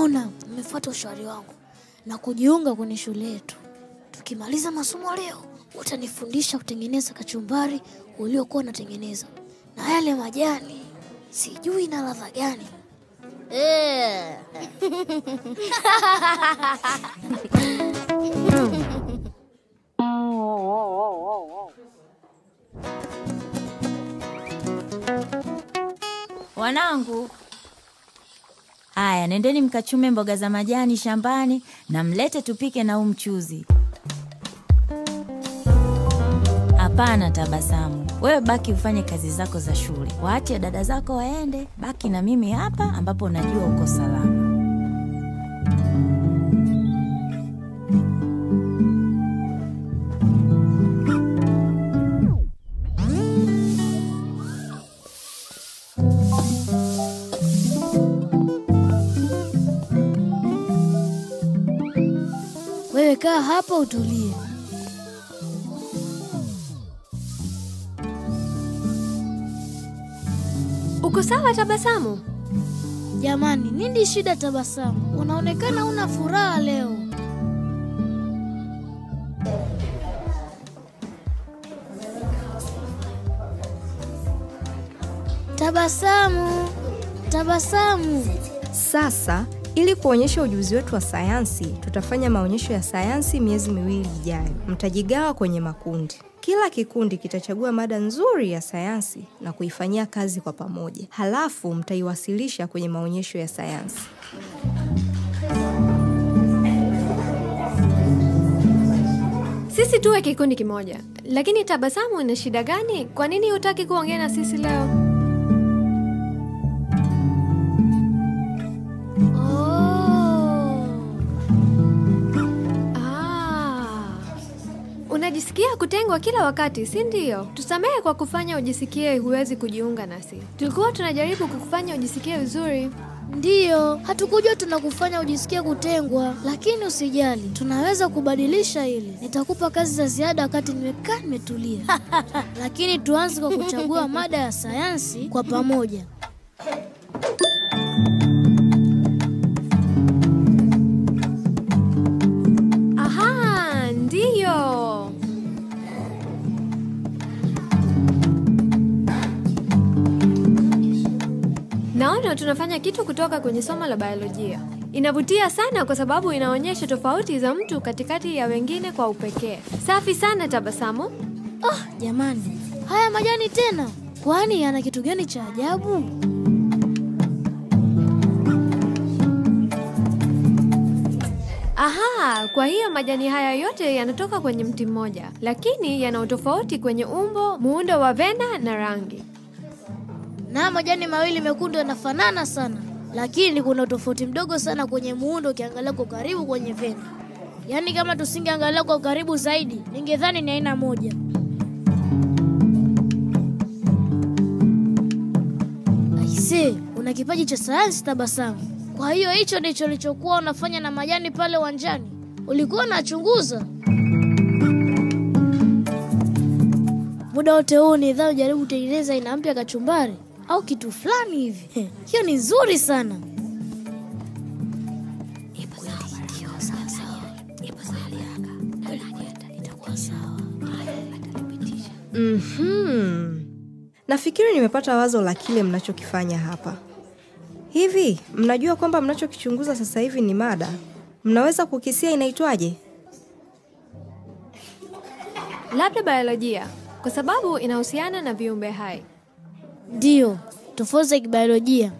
naona mmefuata ushauri wangu na kujiunga kwenye shule yetu. Tukimaliza masomo leo, utanifundisha kutengeneza kachumbari uliokuwa unatengeneza. Na yale majani, sijui na ladha gani. Wanangu, haya nendeni mkachume mboga za majani shambani na mlete tupike na mchuzi. Hapana Tabasamu, wewe baki ufanye kazi zako za shule. Waache dada zako waende, baki na mimi hapa ambapo najua uko salama. Wewe kaa hapa utulie. Uko sawa Tabasamu? Jamani, nini shida Tabasamu? Unaonekana una furaha leo. Tabasamu, Tabasamu. Sasa, ili kuonyesha ujuzi wetu wa sayansi, tutafanya maonyesho ya sayansi miezi 2 ijayo. Mtajigawa kwenye makundi. Kila kikundi kitachagua mada nzuri ya sayansi na kuifanyia kazi kwa pamoja. Halafu mtaiwasilisha kwenye maonyesho ya sayansi. Sisi tuwe kikundi kimoja. Lakini Tabasamu, ina shida gani? Kwa nini hutaki kuongea na sisi leo? Unajisikia kutengwa kila wakati, si ndio? Tusamehe kwa kufanya ujisikie huwezi kujiunga nasi. Tulikuwa tunajaribu kukufanya ujisikie vizuri. Ndiyo, hatukujua tunakufanya ujisikie kutengwa, lakini usijali, tunaweza kubadilisha hili. Nitakupa kazi za ziada wakati nimekaa nimetulia. Lakini tuanze kwa kuchagua mada ya sayansi kwa pamoja. Aha, ndiyo. Naona tunafanya kitu kutoka kwenye somo la biolojia. Inavutia sana kwa sababu inaonyesha tofauti za mtu katikati ya wengine kwa upekee. Safi sana Tabasamu. Jamani, haya majani tena. Kwani yana kitu gani cha ajabu? Aha, kwa hiyo majani haya yote yanatoka kwenye mti mmoja, lakini yana utofauti kwenye umbo, muundo wa vena na rangi. Na majani mawili mekundu yanafanana sana, lakini kuna utofauti mdogo sana kwenye muundo ukiangalia kwa karibu kwenye vena. Yaani kama tusingeangalia kwa karibu zaidi, ningedhani ni aina moja. Aise, una kipaji cha sayansi Tabasamu. Kwa hiyo hicho ndicho ulichokuwa unafanya na majani pale uwanjani? Ulikuwa unachunguza? Muda wote huu nidhani jaribu kutengeneza aina mpya kachumbari au kitu fulani hivi. Hiyo ni nzuri sana. Nafikiri nimepata wazo la kile mnachokifanya hapa. Hivi, mnajua kwamba mnachokichunguza sasa hivi ni mada? Mnaweza kukisia inaitwaje? Labda biolojia, kwa sababu inahusiana na viumbe hai. Ndiyo, tofauti za kibiolojia.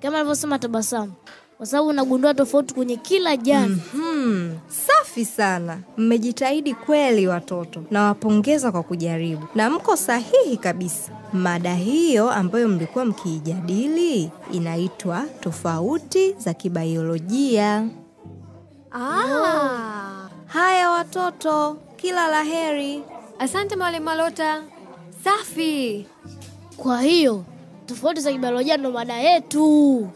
Kama alivyosema Tabasamu, kwa sababu unagundua tofauti kwenye kila jani. Safi sana. Mmejitahidi kweli watoto. Nawapongeza kwa kujaribu. Na mko sahihi kabisa. Mada hiyo ambayo mlikuwa mkiijadili inaitwa tofauti za kibiolojia. Haya watoto, kila laheri. Asante Mwalimu Malota. Safi. Kwa hiyo, tofauti za kibiolojia ndo mada yetu.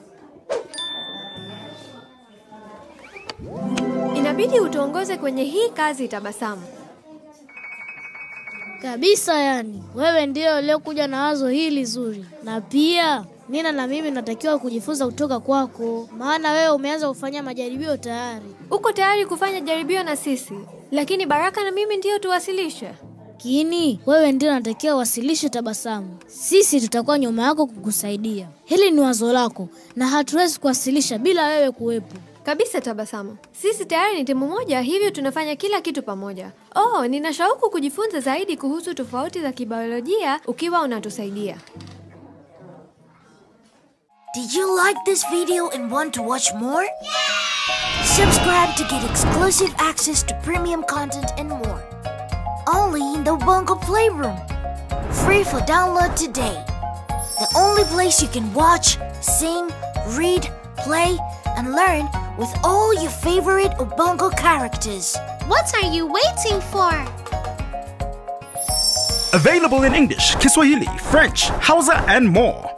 Inabidi utuongoze kwenye hii kazi Tabasamu. Kabisa yani, wewe ndio leo kuja na wazo hili zuri. Na pia Nina na mimi natakiwa kujifunza kutoka kwako, maana wewe umeanza kufanya majaribio tayari. Uko tayari kufanya jaribio na sisi, lakini Baraka na mimi ndio tuwasilishe. Lakini wewe ndio unatakiwa wasilishe Tabasamu. Sisi tutakuwa nyuma yako kukusaidia. Hili ni wazo lako na hatuwezi kuwasilisha bila wewe kuwepo. Kabisa Tabasamu. Sisi tayari ni timu moja, hivyo tunafanya kila kitu pamoja. Nina shauku kujifunza zaidi kuhusu tofauti za kibiolojia ukiwa unatusaidia. Did you like this video and want to watch more? Subscribe to get exclusive access to premium content and more. Only in the Ubongo Playroom. Free for download today. The only place you can watch, sing, read, play, and learn with all your favorite Ubongo characters. What are you waiting for? Available in English, Kiswahili, French, Hausa, and more.